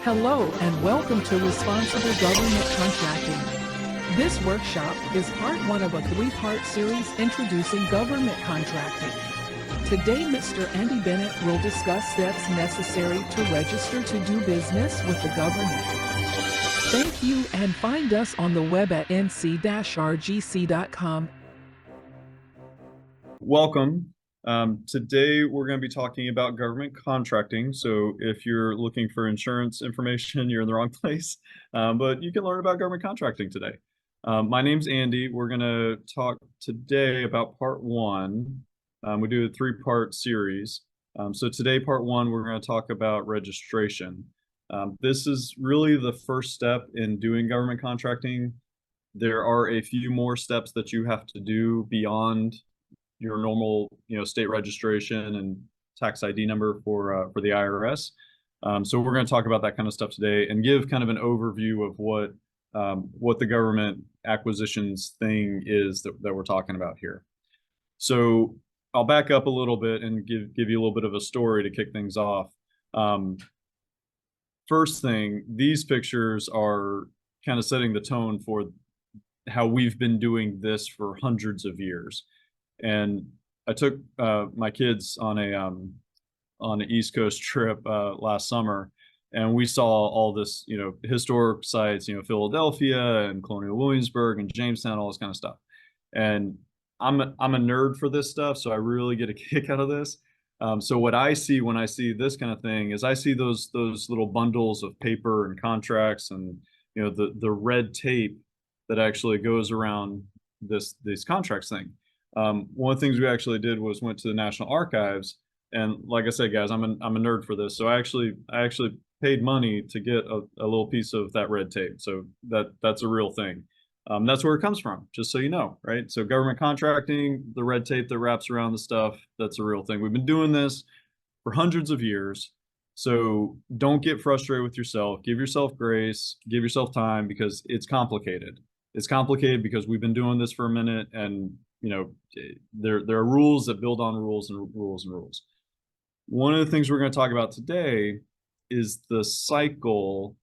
Hello and welcome to Responsible Government Contracting. This workshop is part one of a three-part series introducing government contracting. Today, Mr. Andy Bennett will discuss steps necessary to register to do business with the government. Thank you, and find us on the web at nc-rgc.com. Welcome. Today we're going to be talking about government contracting. So if you're looking for insurance information, you're in the wrong place. But you can learn about government contracting today. My name's Andy. We're going to talk today about part one. We do a three-part series. So today, part one, we're going to talk about registration. This is really the first step in doing government contracting. There are a few more steps that you have to do beyond your normal, state registration and tax ID number for the IRS. So we're going to talk about that kind of stuff today and give kind of an overview of what the government acquisitions thing is that we're talking about here. So I'll back up a little bit and give you a little bit of a story to kick things off. First thing, these pictures are kind of setting the tone for how we've been doing this for hundreds of years. And I took my kids on an East Coast trip last summer, and we saw all this, historic sites, Philadelphia and Colonial Williamsburg and Jamestown, all this kind of stuff. And I'm a nerd for this stuff, so I really get a kick out of this. So what I see when I see this kind of thing is I see those little bundles of paper and contracts and the red tape that actually goes around these contracts thing. One of the things we actually did was went to the National Archives, and like I said, guys, I'm a nerd for this. So I actually paid money to get a little piece of that red tape. So that's a real thing. That's where it comes from, just so you know, right? So government contracting, the red tape that wraps around the stuff, that's a real thing. We've been doing this for hundreds of years. So don't get frustrated with yourself. Give yourself grace, give yourself time, because it's complicated. It's complicated because we've been doing this for a minute, and there are rules that build on rules and rules and rules. One of the things we're going to talk about today is the cycle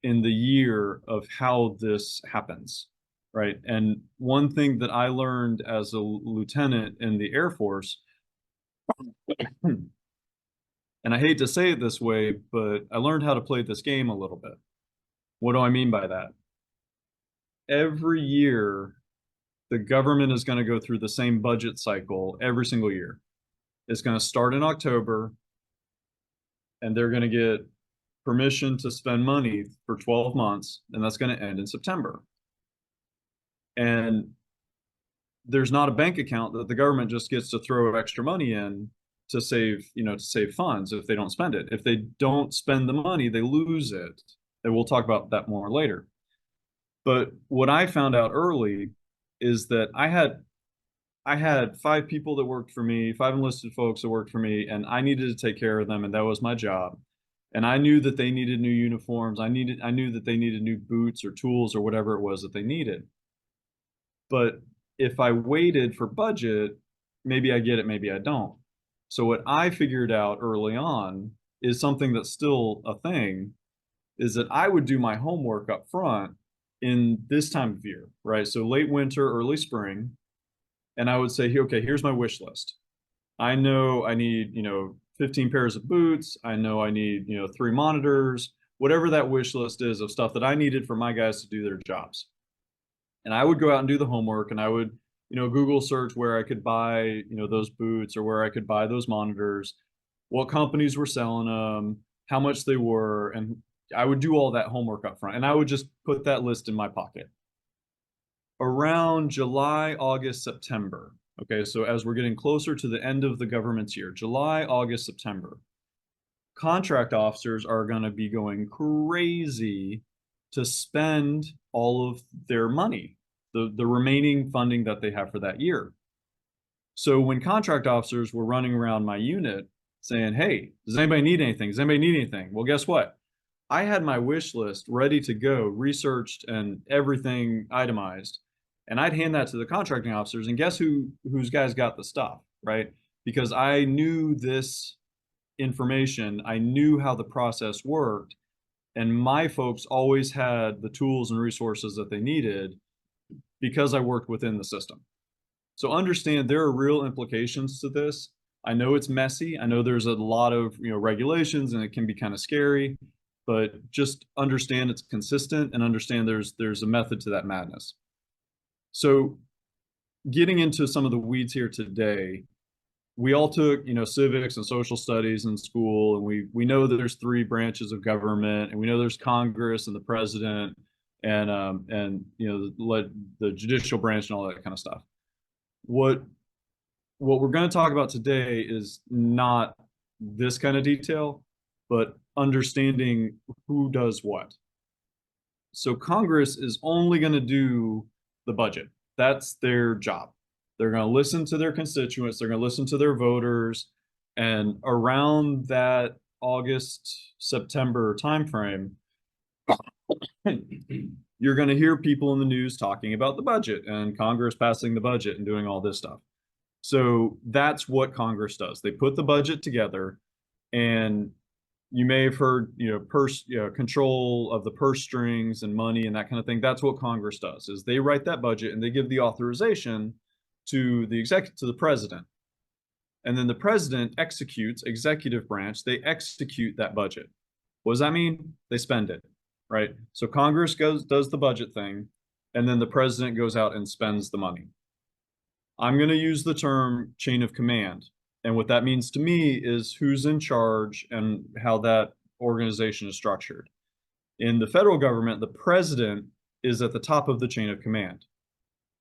in the year of how this happens, right? And one thing that I learned as a lieutenant in the Air Force, and I hate to say it this way, but I learned how to play this game a little bit. What do I mean by that? Every year, the government is going to go through the same budget cycle every single year. It's going to start in October, and they're going to get permission to spend money for 12 months, and that's going to end in September. And there's not a bank account that the government just gets to throw extra money in to save funds if they don't spend it. If they don't spend the money, they lose it. And we'll talk about that more later. But what I found out early is that I had 5 people that worked for me, 5 enlisted folks that worked for me, and I needed to take care of them, and that was my job. And I knew that they needed new uniforms. I knew that they needed new boots or tools or whatever it was that they needed. But if I waited for budget, maybe I get it, maybe I don't. So what I figured out early on is something that's still a thing, is that I would do my homework up front in this time of year, right? So late winter, early spring. And I would say, okay, here's my wish list. I know I need, 15 pairs of boots. I know I need, 3 monitors, whatever that wish list is of stuff that I needed for my guys to do their jobs. And I would go out and do the homework, and I would, Google search where I could buy, those boots, or where I could buy those monitors, what companies were selling them, how much they were, and I would do all that homework up front, and I would just put that list in my pocket. Around July, August, September, okay, so as we're getting closer to the end of the government's year, July, August, September, contract officers are going to be going crazy to spend all of their money, the remaining funding that they have for that year. So when contract officers were running around my unit saying, hey, does anybody need anything? Does anybody need anything? Well, guess what? I had my wish list ready to go, researched and everything itemized. And I'd hand that to the contracting officers, and guess whose guys got the stuff, right? Because I knew this information, I knew how the process worked, And my folks always had the tools and resources that they needed because I worked within the system. So understand there are real implications to this. I know it's messy. I know there's a lot of, regulations and it can be kind of scary, but just understand it's consistent and understand there's a method to that madness. So getting into some of the weeds here today, we all took, civics and social studies in school, and we know that there's three branches of government, and we know there's Congress and the president, and the judicial branch and all that kind of stuff. What we're going to talk about today is not this kind of detail, but understanding who does what. So Congress is only going to do the budget. That's their job. They're going to listen to their constituents, they're going to listen to their voters, and around that August, September timeframe, you're going to hear people in the news talking about the budget and Congress passing the budget and doing all this stuff. So that's what Congress does. They put the budget together, and you may have heard, control of the purse strings and money and that kind of thing. That's what Congress does, is they write that budget and they give the authorization to the president. And then the president executes, executive branch, they execute that budget. What does that mean? They spend it, right? So Congress does the budget thing, and then the president goes out and spends the money. I'm going to use the term chain of command. And what that means to me is who's in charge and how that organization is structured. In the federal government, the president is at the top of the chain of command.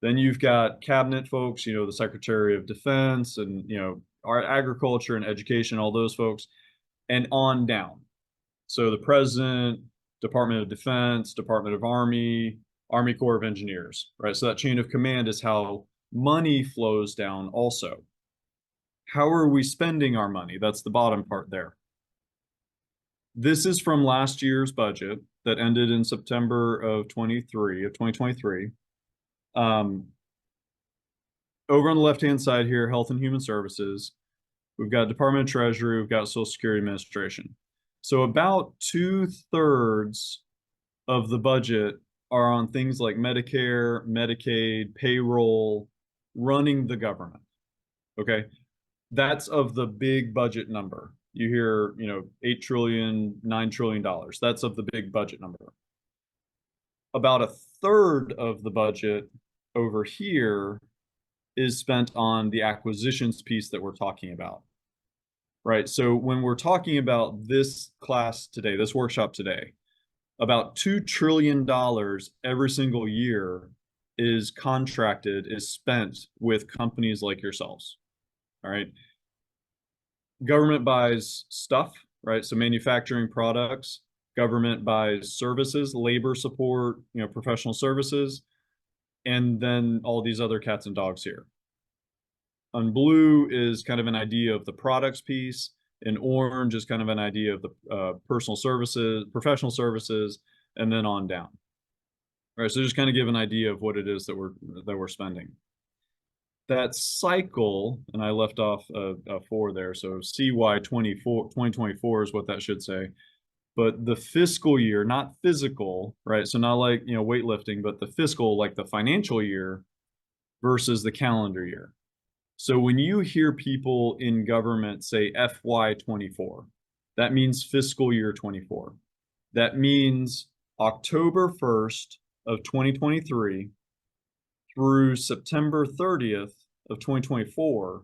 Then you've got cabinet folks, the Secretary of Defense and, our agriculture and education, all those folks, and on down. So the president, Department of Defense, Department of Army, Army Corps of Engineers, right? So that chain of command is how money flows down also. How are we spending our money? That's the bottom part there. This is from last year's budget that ended in September of 2023. Over on the left-hand side here, Health and Human Services, we've got Department of Treasury, we've got Social Security Administration. So about 2/3 of the budget are on things like Medicare, Medicaid, payroll, running the government. Okay. That's of the big budget number. You hear, $8 trillion, $9 trillion. That's of the big budget number. About 1/3 of the budget over here is spent on the acquisitions piece that we're talking about, right? So when we're talking about this class today, this workshop today, about $2 trillion every single year is spent with companies like yourselves. All right. Government buys stuff, right? So manufacturing products, government buys services, labor support, professional services, and then all these other cats and dogs here. On blue is kind of an idea of the products piece, and orange is kind of an idea of the personal services, professional services, and then on down. All right, so just kind of give an idea of what it is that we're spending. That cycle, and I left off a 4 there, so CY 2024 is what that should say. But the fiscal year, not physical, right? So not like, weightlifting, but the fiscal, like the financial year versus the calendar year. So when you hear people in government say FY 24, that means fiscal year 24. That means October 1st of 2023 through September 30th of 2024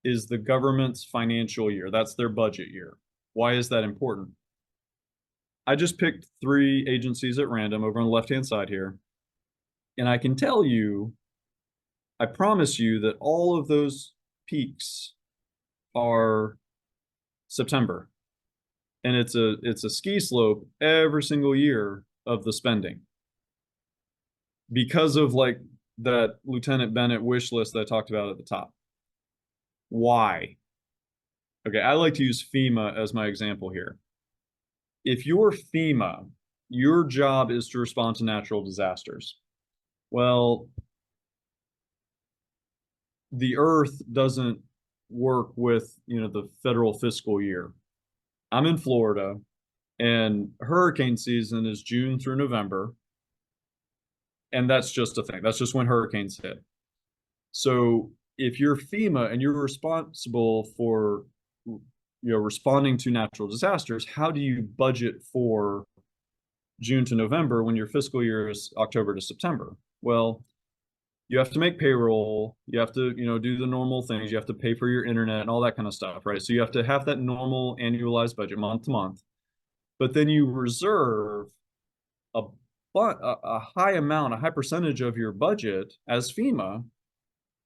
is the government's financial year. That's their budget year. Why is that important? I just picked 3 agencies at random over on the left-hand side here. And I can tell you, I promise you that all of those peaks are September. And it's a ski slope every single year of the spending. Because of like that Lieutenant Bennett wish list that I talked about at the top. Why? Okay, I like to use FEMA as my example here. If you're FEMA, your job is to respond to natural disasters. Well, the earth doesn't work with, the federal fiscal year. I'm in Florida. And hurricane season is June through November. And that's just a thing. That's just when hurricanes hit. So if you're FEMA and you're responsible for responding to natural disasters, how do you budget for June to November when your fiscal year is October to September? Well, you have to make payroll, you have to, do the normal things, you have to pay for your internet and all that kind of stuff, right? So you have to have that normal annualized budget month to month, but then you reserve a a high amount, a high percentage of your budget as FEMA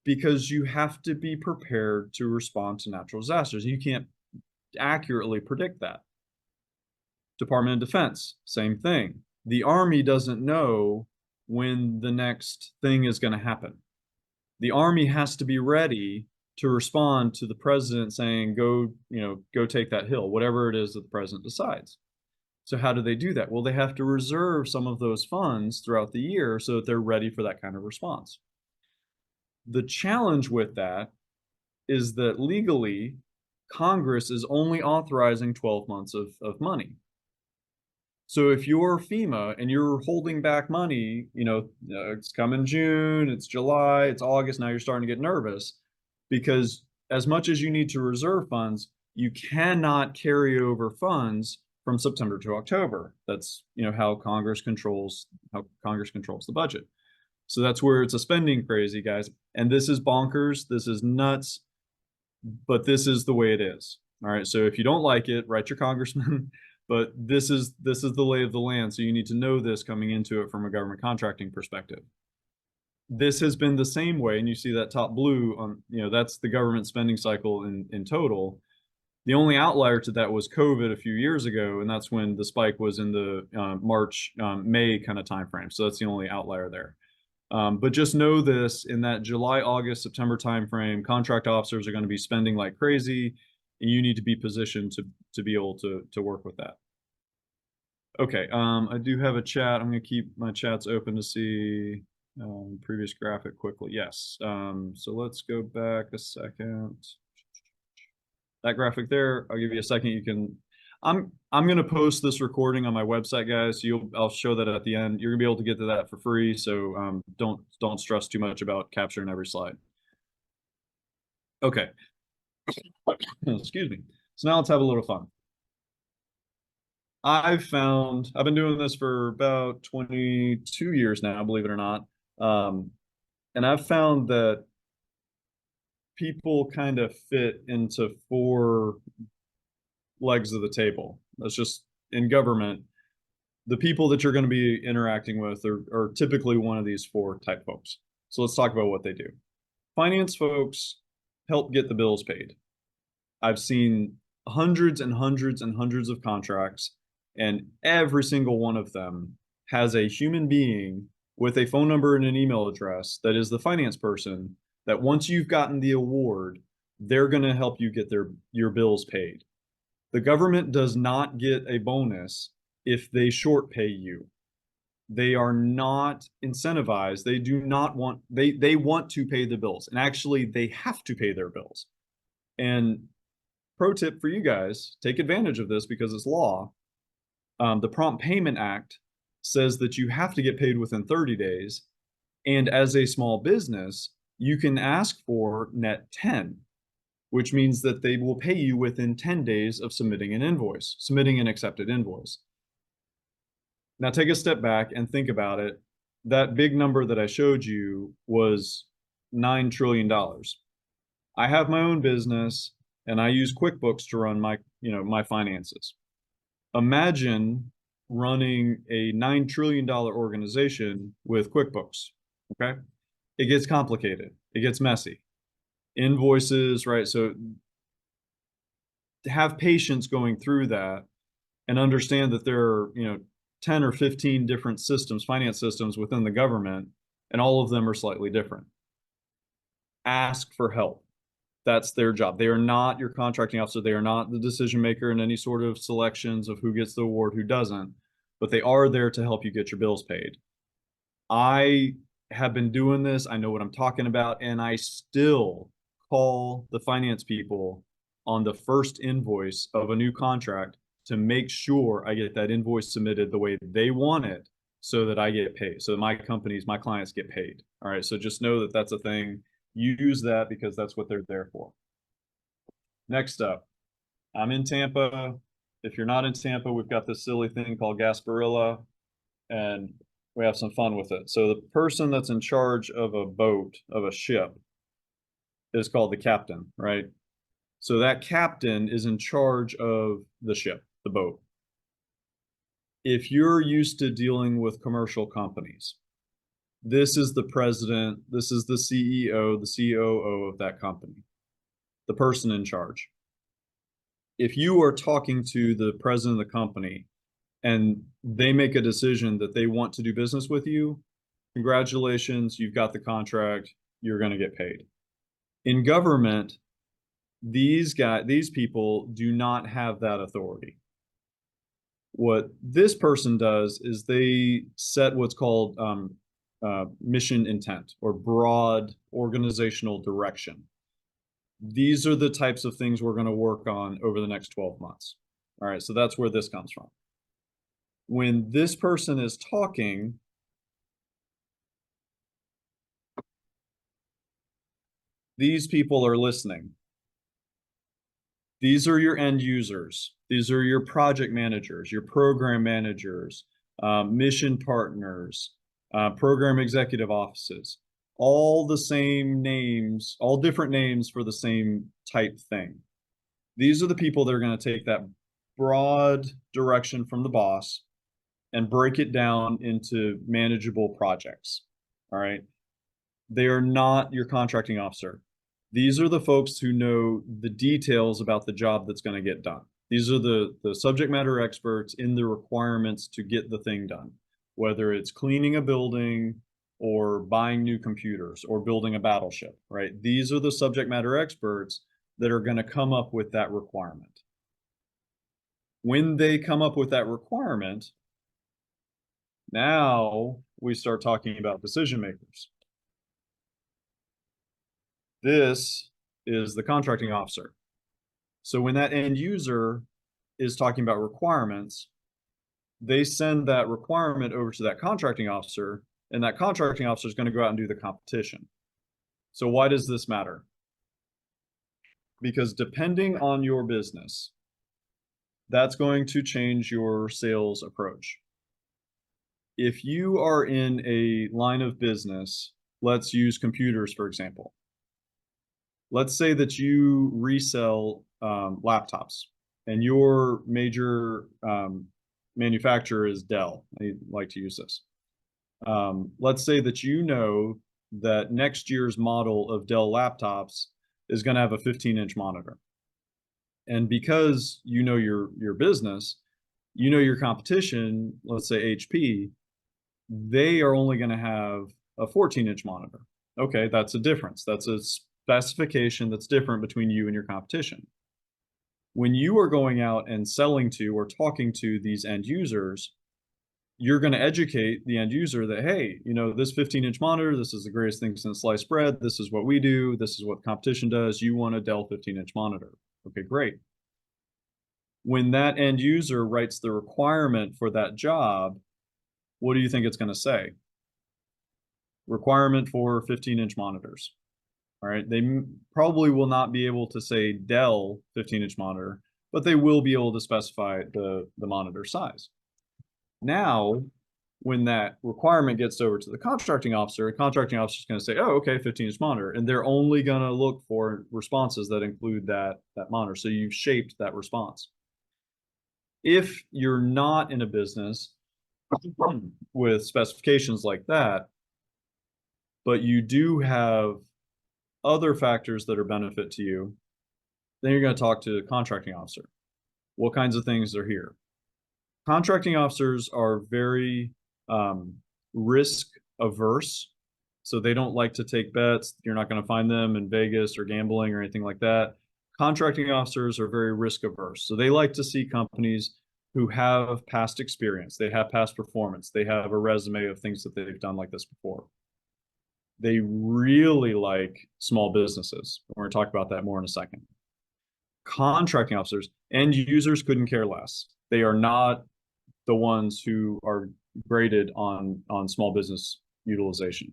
because you have to be prepared to respond to natural disasters. You can't accurately predict that. Department of Defense, same thing. The Army doesn't know when the next thing is going to happen. The Army has to be ready to respond to the president saying, go take that hill, whatever it is that the president decides. So how do they do that? Well, they have to reserve some of those funds throughout the year so that they're ready for that kind of response. The challenge with that is that legally, Congress is only authorizing 12 months of money. So if you're FEMA and you're holding back money, it's coming June, it's July, it's August, now you're starting to get nervous because as much as you need to reserve funds, you cannot carry over funds from September to October. That's, how Congress controls the budget. So that's where it's a spending crazy, guys. And this is bonkers. This is nuts, but this is the way it is. All right. So if you don't like it, write your congressman. But this is the lay of the land. So you need to know this coming into it from a government contracting perspective. This has been the same way, and you see that top blue on, that's the government spending cycle in total. The only outlier to that was COVID a few years ago, and that's when the spike was in the March, May kind of timeframe. So that's the only outlier there. But just know this, in that July, August, September timeframe, contract officers are going to be spending like crazy, and you need to be positioned to be able to work with that. Okay, I do have a chat. I'm going to keep my chats open to see previous graphic quickly. Yes. So let's go back a second. That graphic there, I'll give you a second. You can. I'm going to post this recording on my website, guys. So I'll show that at the end. You're going to be able to get to that for free. So don't stress too much about capturing every slide. Okay. Excuse me. So now let's have a little fun. I've been doing this for about 22 years now, believe it or not. And I've found that people kind of fit into 4 legs of the table. That's just in government. The people that you're going to be interacting with are typically one of these 4 type folks. So let's talk about what they do. Finance folks help get the bills paid. I've seen hundreds and hundreds and hundreds of contracts, and every single one of them has a human being with a phone number and an email address that is the finance person that once you've gotten the award, they're going to help you get your bills paid. The government does not get a bonus if they short pay you. They are not incentivized. They do not want, they want to pay the bills, and actually they have to pay their bills. And pro tip for you guys, take advantage of this because it's law. The Prompt Payment Act says that you have to get paid within 30 days. And as a small business, you can ask for net 10, which means that they will pay you within 10 days of submitting an accepted invoice. Now take a step back and think about it. That big number that I showed you was $9 trillion. I have my own business and I use QuickBooks to run my finances. Imagine running a $9 trillion organization with QuickBooks, okay? It gets complicated. It gets messy. Invoices, right? So have patience going through that and understand that there are, 10 or 15 different systems, finance systems within the government, and all of them are slightly different. Ask for help. That's their job. They are not your contracting officer. They are not the decision maker in any sort of selections of who gets the award, who doesn't, but they are there to help you get your bills paid. I have been doing this. I know what I'm talking about, and I still call the finance people on the first invoice of a new contract to make sure I get that invoice submitted the way they want it so that I get paid, so that my companies, my clients get paid. All right, so just know that that's a thing. Use that because that's what they're there for. Next up, I'm in Tampa. If you're not in Tampa, we've got this silly thing called Gasparilla, and we have some fun with it. So the person that's in charge of a boat, of a ship, is called the captain, right? So that captain is in charge of the ship, the boat. If you're used to dealing with commercial companies, this is the president, this is the CEO, the COO of that company, the person in charge. If you are talking to the president of the company and they make a decision that they want to do business with you, congratulations, you've got the contract, you're going to get paid. In government, these people do not have that authority. What this person does is they set what's called mission intent or broad organizational direction. These are the types of things we're going to work on over the next 12 months. All right, so that's where this comes from. When this person is talking, these people are listening. These are your end users. These are your project managers, your program managers, mission partners, program executive offices, all the same names, all different names for the same type thing. These are the people that are going to take that broad direction from the boss and break it down into manageable projects. All right. They are not your contracting officer. These are the folks who know the details about the job that's going to get done. These are the subject matter experts in the requirements to get the thing done, whether it's cleaning a building or buying new computers or building a battleship, right? These are the subject matter experts that are going to come up with that requirement. When they come up with that requirement, now we start talking about decision makers. This is the contracting officer. So when that end user is talking about requirements, they send that requirement over to that contracting officer, and that contracting officer is going to go out and do the competition. So why does this matter? Because depending on your business, that's going to change your sales approach. If you are in a line of business, let's use computers, for example. Let's say that you resell laptops and your major manufacturer is Dell. I like to use this. Let's say that you know that next year's model of Dell laptops is going to have a 15-inch monitor. And because you know your business, you know your competition, let's say HP, they are only going to have a 14-inch monitor. Okay, that's a difference. That's a specification that's different between you and your competition. When you are going out and selling to or talking to these end users, you're going to educate the end user that, hey, you know, this 15-inch monitor, this is the greatest thing since sliced bread. This is what we do. This is what competition does. You want a Dell 15-inch monitor. Okay, great. When that end user writes the requirement for that job, what do you think it's going to say? Requirement for 15-inch monitors. All right, they probably will not be able to say Dell 15-inch monitor, but they will be able to specify the monitor size. Now, when that requirement gets over to the contracting officer is going to say, oh, okay, 15-inch monitor, and they're only going to look for responses that include that monitor. So you've shaped that response. If you're not in a business with specifications like that, but you do have other factors that are benefit to you, then you're going to talk to the contracting officer. What kinds of things are here? Contracting officers are very risk averse. So they don't like to take bets. You're not going to find them in Vegas or gambling or anything like that. Contracting officers are very risk averse. So they like to see companies who have past experience. They have past performance. They have a resume of things that they've done like this before. They really like small businesses. We're going to talk about that more in a second. Contracting officers, end users couldn't care less. They are not the ones who are graded on small business utilization.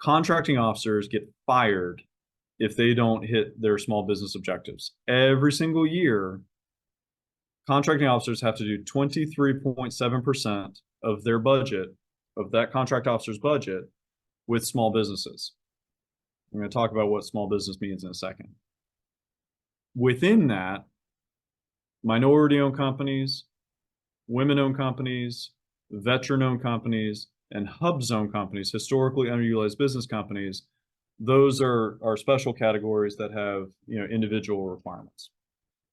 Contracting officers get fired if they don't hit their small business objectives. Every single year, contracting officers have to do 23.7% of their budget, of that contract officer's budget, with small businesses. I'm going to talk about what small business means in a second. Within that, minority-owned companies, women-owned companies, veteran-owned companies, and hub-zone companies, historically underutilized business companies, those are special categories that have, individual requirements.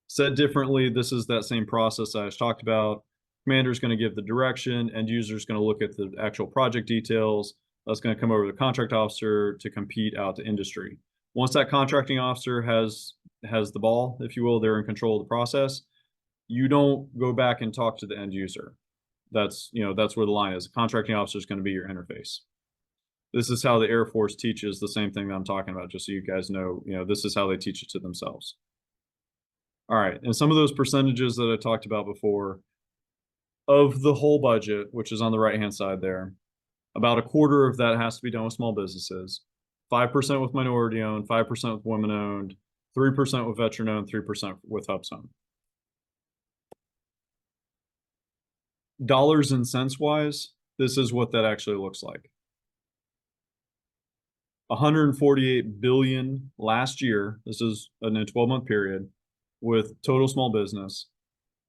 Said differently, this is that same process I just talked about. Commander is going to give the direction, end user is going to look at the actual project details. That's going to come over to the contract officer to compete out to industry. Once that contracting officer has the ball, if you will, they're in control of the process, you don't go back and talk to the end user. That's where the line is. The contracting officer is going to be your interface. This is how the Air Force teaches the same thing that I'm talking about, just so you guys know, this is how they teach it to themselves. All right, and some of those percentages that I talked about before, of the whole budget, which is on the right-hand side there, about a quarter of that has to be done with small businesses, 5% with minority-owned, 5% with women-owned, 3% with veteran-owned, 3% with hub-zone. Dollars and cents wise, this is what that actually looks like. 148 billion last year. This is in a 12-month period with total small business.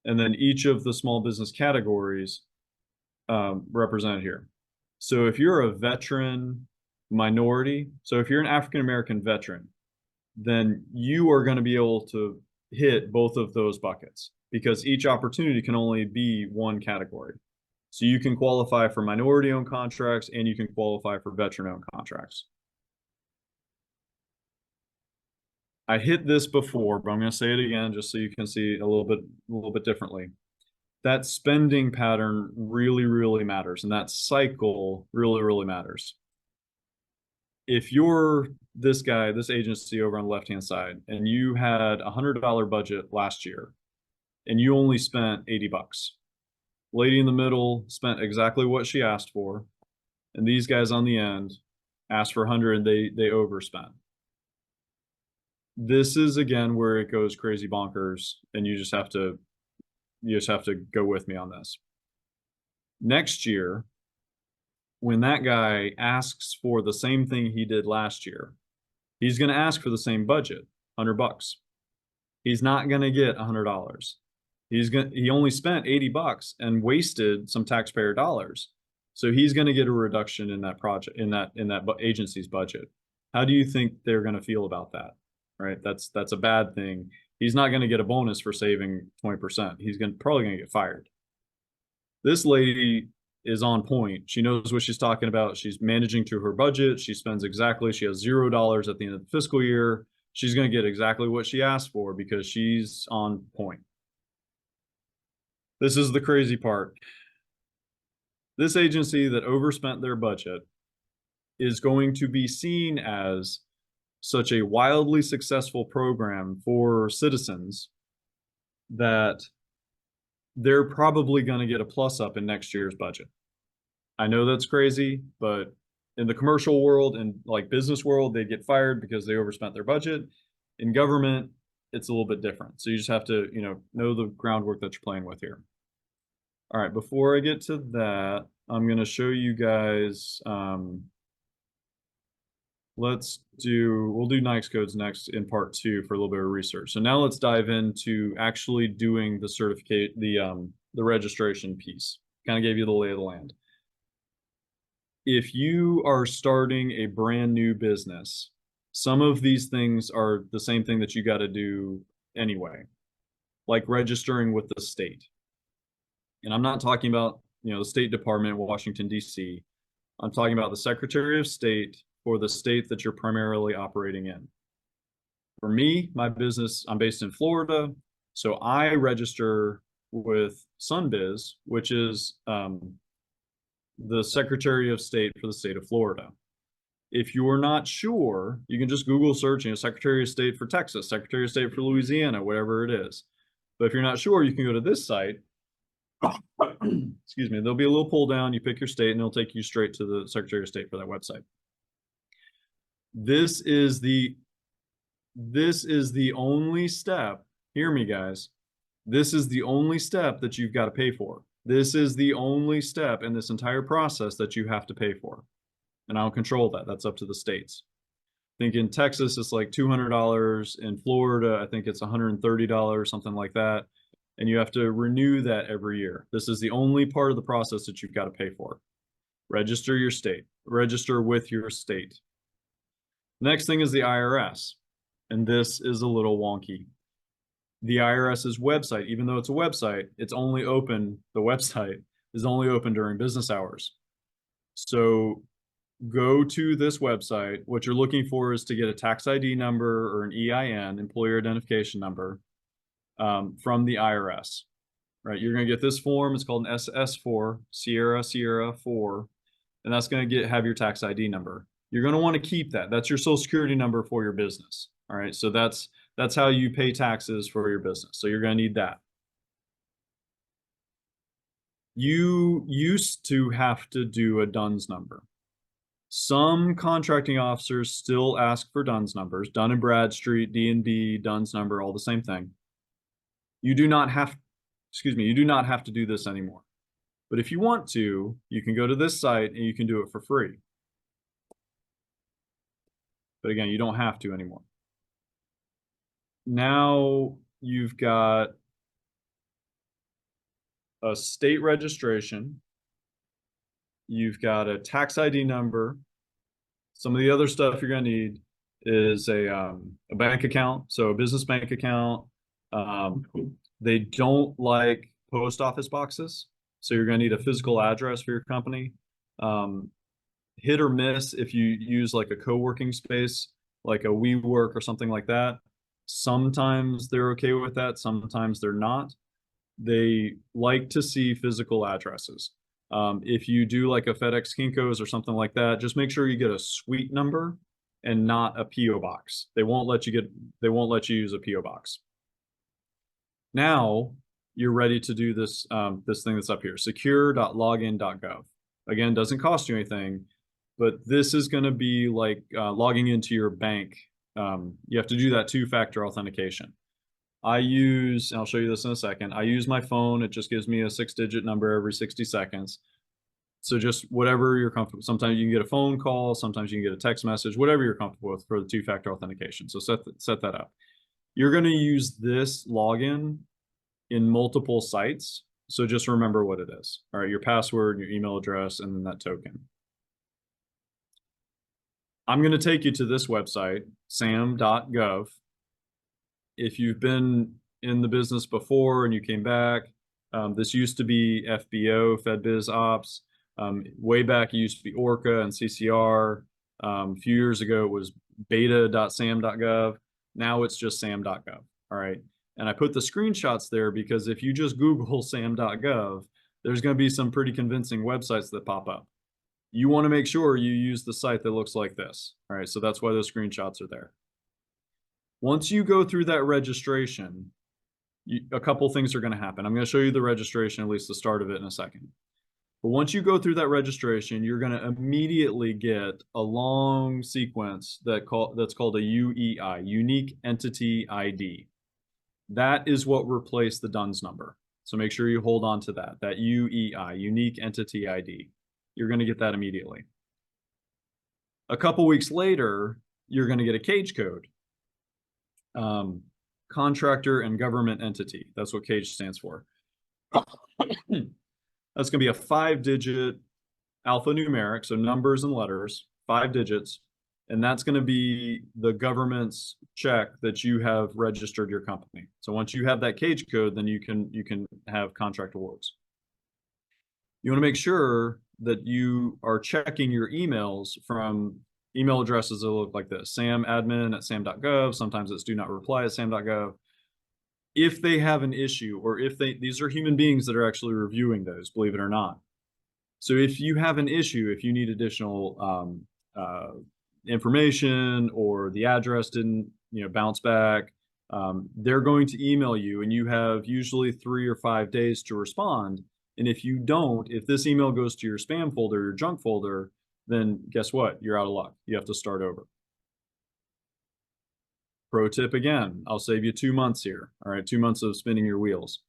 And then each of the small business categories represented here. So if you're a veteran minority, so if you're an African-American veteran, then you are going to be able to hit both of those buckets because each opportunity can only be one category. So you can qualify for minority-owned contracts and you can qualify for veteran-owned contracts. I hit this before, but I'm going to say it again just so you can see a little bit differently. That spending pattern really, really matters, and that cycle really, really matters. If you're this guy, this agency over on the left-hand side, and you had a $100 budget last year, and you only spent 80 bucks. Lady in the middle spent exactly what she asked for, and these guys on the end asked for 100 and they overspent. This is again where it goes crazy bonkers, and you just have to go with me on this. Next year, when that guy asks for the same thing he did last year, he's going to ask for the same budget, 100 bucks. He's not going to get $100. He only spent 80 bucks and wasted some taxpayer dollars. So he's going to get a reduction in that project, in that agency's budget. How do you think they're going to feel about that? Right? That's a bad thing. He's not going to get a bonus for saving 20%. He's probably going to get fired. This lady is on point. She knows what she's talking about. She's managing to her budget. She spends exactly, she has $0 at the end of the fiscal year. She's going to get exactly what she asked for because she's on point. This is the crazy part. This agency that overspent their budget is going to be seen as such a wildly successful program for citizens that they're probably going to get a plus up in next year's budget. I know that's crazy, but in the commercial world and like business world, they get fired because they overspent their budget. In government, it's a little bit different. So you just have to, know the groundwork that you're playing with here. All right, before I get to that, I'm going to show you guys, we'll do NAICS codes next in part 2 for a little bit of research. So now let's dive into actually doing the certificate, the registration piece. Kind of gave you the lay of the land. If you are starting a brand new business, some of these things are the same thing that you got to do anyway, like registering with the state. And I'm not talking about, the State Department, Washington, D.C. I'm talking about the Secretary of State for the state that you're primarily operating in. For me, my business, I'm based in Florida, so I register with SunBiz, which is the Secretary of State for the state of Florida. If you're not sure, you can just Google search, Secretary of State for Texas, Secretary of State for Louisiana, whatever it is. But if you're not sure, you can go to this site, Excuse me, there'll be a little pull down, you pick your state, and it'll take you straight to the Secretary of State for that website. This is the only step, hear me guys, this is the only step that you've got to pay for. This is the only step in this entire process that you have to pay for. And I don't control that. That's up to the states. I think in Texas, it's like $200. In Florida, I think it's $130, something like that. And you have to renew that every year. This is the only part of the process that you've got to pay for. Register your state. Register with your state. Next thing is the IRS. And this is a little wonky. The IRS's website, even though it's a website, it's only open, the website is only open during business hours. So go to this website. What you're looking for is to get a tax ID number or an EIN, employer identification number, from the IRS, right? You're going to get this form. It's called an SS4, Sierra 4, and that's going to have your tax ID number. You're going to want to keep that. That's your social security number for your business. All right. So that's how you pay taxes for your business. So you're going to need that. You used to have to do a DUNS number. Some contracting officers still ask for DUNS numbers. Dun & Bradstreet, D&B, DUNS number, all the same thing. You do not have, you do not have to do this anymore. But if you want to, you can go to this site and you can do it for free. But again, you don't have to anymore. Now you've got a state registration. You've got a tax ID number. Some of the other stuff you're going to need is a bank account, so a business bank account. They don't like post office boxes, so you're going to need a physical address for your company. Hit or miss if you use like a co-working space, like a WeWork or something like that. Sometimes they're okay with that, sometimes they're not. They like to see physical addresses. If you do like a FedEx Kinko's or something like that, just make sure you get a suite number and not a PO box. They won't let you use a PO box. Now you're ready to do this this thing that's up here, secure.login.gov. Again, doesn't cost you anything, but this is going to be like logging into your bank. You have to do that two-factor authentication. and I'll show you this in a second, I use my phone. It just gives me a 6-digit number every 60 seconds. So just whatever you're comfortable. Sometimes you can get a phone call, sometimes you can get a text message, whatever you're comfortable with for the two-factor authentication. So set that up. You're going to use this login in multiple sites. So just remember what it is. All right, your password, your email address, and then that token. I'm going to take you to this website, sam.gov. If you've been in the business before and you came back, this used to be FBO, FedBiz Ops. Way back, it used to be Orca and CCR. A few years ago, it was beta.sam.gov. Now it's just sam.gov. All right. And I put the screenshots there because if you just Google sam.gov, there's going to be some pretty convincing websites that pop up. You want to make sure you use the site that looks like this. All right. So that's why those screenshots are there. Once you go through that registration, a couple things are going to happen. I'm going to show you the registration, at least the start of it, in a second. But once you go through that registration, you're going to immediately get a long sequence that's called a UEI, Unique Entity ID. That is what replaced the DUNS number. So make sure you hold on to that UEI, Unique Entity ID. You're going to get that immediately. A couple weeks later, you're going to get a CAGE code. Contractor and Government Entity. That's what CAGE stands for. That's going to be a 5-digit alphanumeric, so numbers and letters, 5 digits, and that's going to be the government's check that you have registered your company. So once you have that CAGE code, then you can have contract awards. You want to make sure that you are checking your emails from email addresses that look like this: samadmin@sam.gov. Sometimes it's do not reply at sam.gov. If they have an issue, or if these are human beings that are actually reviewing those, believe it or not. So if you have an issue, if you need additional information, or the address didn't bounce back, they're going to email you, and you have usually 3 or 5 days to respond. And if you don't, if this email goes to your spam folder, your junk folder, then guess what? You're out of luck. You have to start over. Pro tip again, I'll save you 2 months here. All right, 2 months of spinning your wheels.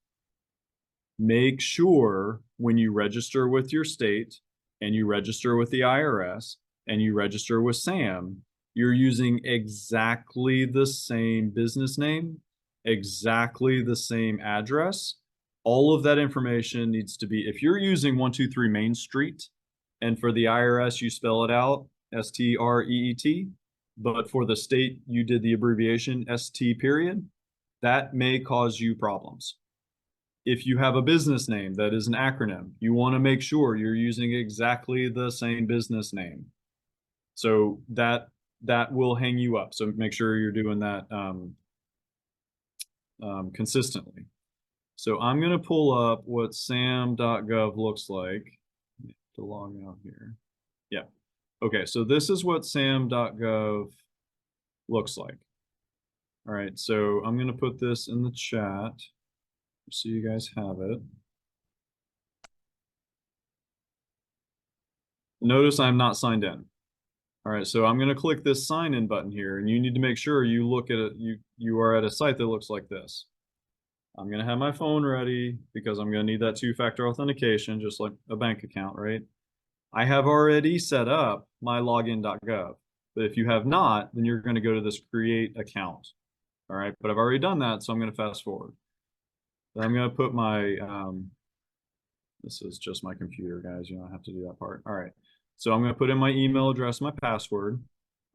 Make sure when you register with your state and you register with the IRS and you register with SAM, you're using exactly the same business name, exactly the same address. All of that information needs to be, if you're using 123 Main Street, and for the IRS, you spell it out, STREET, but for the state, you did the abbreviation ST period, that may cause you problems. If you have a business name that is an acronym, you want to make sure you're using exactly the same business name. So that will hang you up. So make sure you're doing that consistently. So I'm going to pull up what sam.gov looks like. To log out here. Yeah. Okay, so this is what sam.gov looks like. All right, so I'm going to put this in the chat so you guys have it. Notice I'm not signed in. All right, so I'm going to click this sign in button here, and you need to make sure you look at it. You are at a site that looks like this. I'm going to have my phone ready because I'm going to need that two-factor authentication, just like a bank account, right? I have already set up my login.gov, but if you have not, then you're going to go to this create account. All right, but I've already done that, so I'm going to fast forward. Then I'm going to put my, this is just my computer, guys. You don't have to do that part. All right, so I'm going to put in my email address, my password.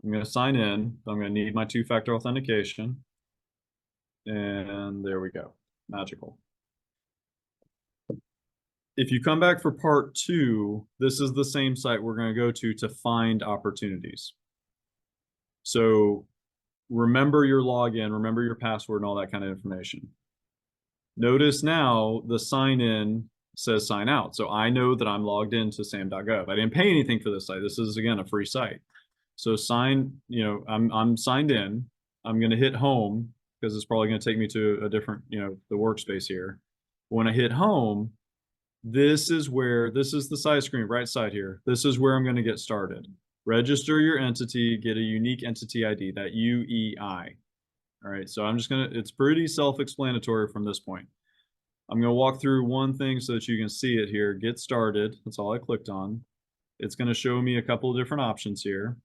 I'm going to sign in. I'm going to need my two-factor authentication. And there we go. Magical. If you come back for part 2, this is the same site we're going to go to find opportunities. So remember your login, remember your password, and all that kind of information. Notice now the sign in says sign out. So I know that I'm logged into sam.gov. I didn't pay anything for this site. This is, again, a free site. So I'm signed in. I'm going to hit home because it's probably going to take me to a different, the workspace here. When I hit home, this is the side screen, right side here. This is where I'm going to get started. Register your entity, get a unique entity ID, that UEI. All right, so it's pretty self-explanatory from this point. I'm going to walk through one thing so that you can see it here. Get started. That's all I clicked on. It's going to show me a couple of different options here.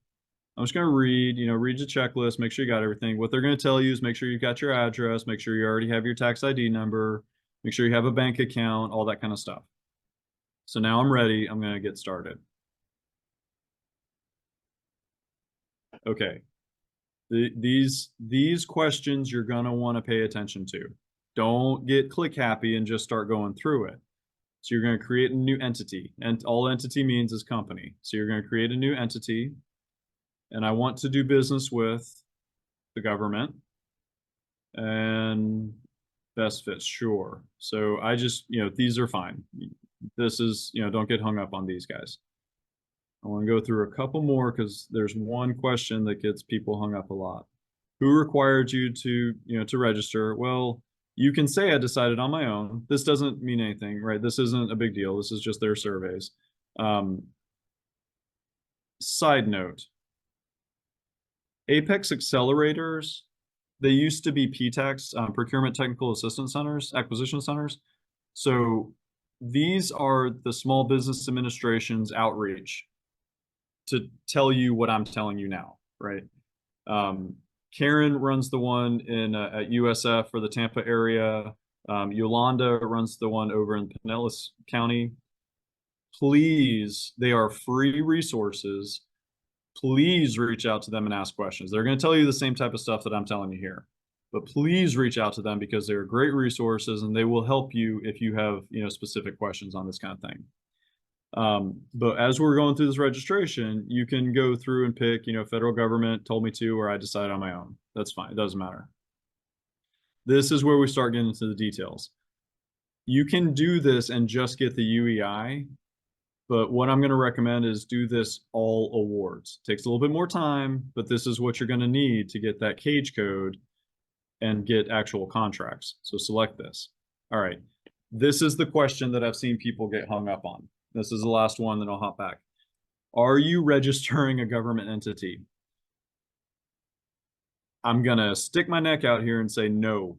I'm just going to read the checklist, make sure you got everything. What they're going to tell you is make sure you've got your address, make sure you already have your tax ID number, make sure you have a bank account, all that kind of stuff. So now I'm ready. I'm going to get started. Okay. These questions you're going to want to pay attention to. Don't get click happy and just start going through it. So you're going to create a new entity, and all entity means is company. So you're going to create a new entity, and I want to do business with the government and best fits, sure. So I just, these are fine. This is, don't get hung up on these guys. I want to go through a couple more because there's one question that gets people hung up a lot. Who required you to register? Well, you can say I decided on my own. This doesn't mean anything, right? This isn't a big deal. This is just their surveys. Side note, Apex accelerators, they used to be PTACs, Procurement Technical Assistance Centers, Acquisition Centers. So these are the Small Business Administration's outreach to tell you what I'm telling you now, right? Karen runs the one at USF for the Tampa area. Yolanda runs the one over in Pinellas County. Please, they are free resources. Please reach out to them and ask questions. They're going to tell you the same type of stuff that I'm telling you here. But please reach out to them because they're great resources and they will help you if you have specific questions on this kind of thing. But as we're going through this registration, you can go through and pick, federal government told me to, or I decided on my own. That's fine. It doesn't matter. This is where we start getting into the details. You can do this and just get the UEI, but what I'm going to recommend is do this all awards. It takes a little bit more time, but this is what you're going to need to get that cage code and get actual contracts. So select this. All right. This is the question that I've seen people get hung up on. This is the last one, then I'll hop back. Are you registering a government entity? I'm going to stick my neck out here and say no,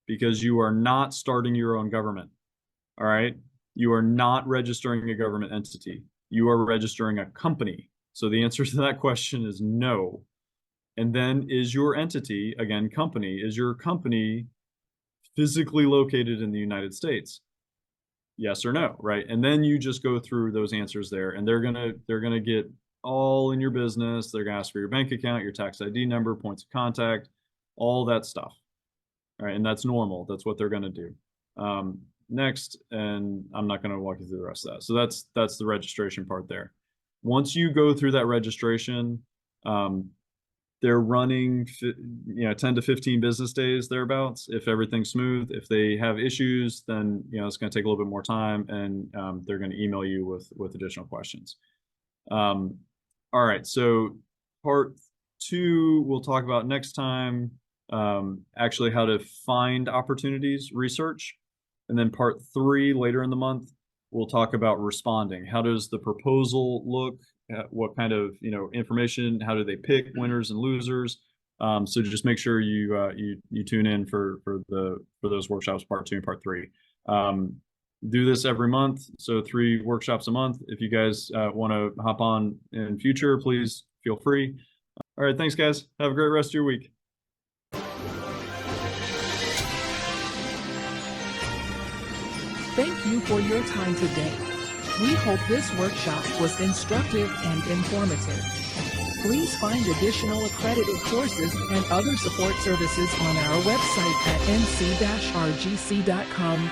because you are not starting your own government. All right. You are not registering a government entity. You are registering a company. So the answer to that question is no. And then is your entity, again, company, is your company physically located in the United States? Yes or no, right? And then you just go through those answers there, and they're gonna get all in your business. They're gonna ask for your bank account, your tax ID number, points of contact, all that stuff. All right, and that's normal. That's what they're gonna do. Next, and I'm not gonna walk you through the rest of that. So that's the registration part there. Once you go through that registration, they're running 10 to 15 business days thereabouts if everything's smooth. If they have issues, then it's going to take a little bit more time, and they're going to email you with additional questions. All right, so part 2 we'll talk about next time, actually how to find opportunities, research. And then part 3 later in the month, we'll talk about responding. How does the proposal look? What kind of information? How do they pick winners and losers? So just make sure you tune in for those workshops, part 2 and part 3. Do this every month, so 3 workshops a month. If you guys want to hop on in future, please feel free. All right, thanks guys. Have a great rest of your week. Thank you for your time today. We hope this workshop was instructive and informative. Please find additional accredited courses and other support services on our website at nc-rgc.com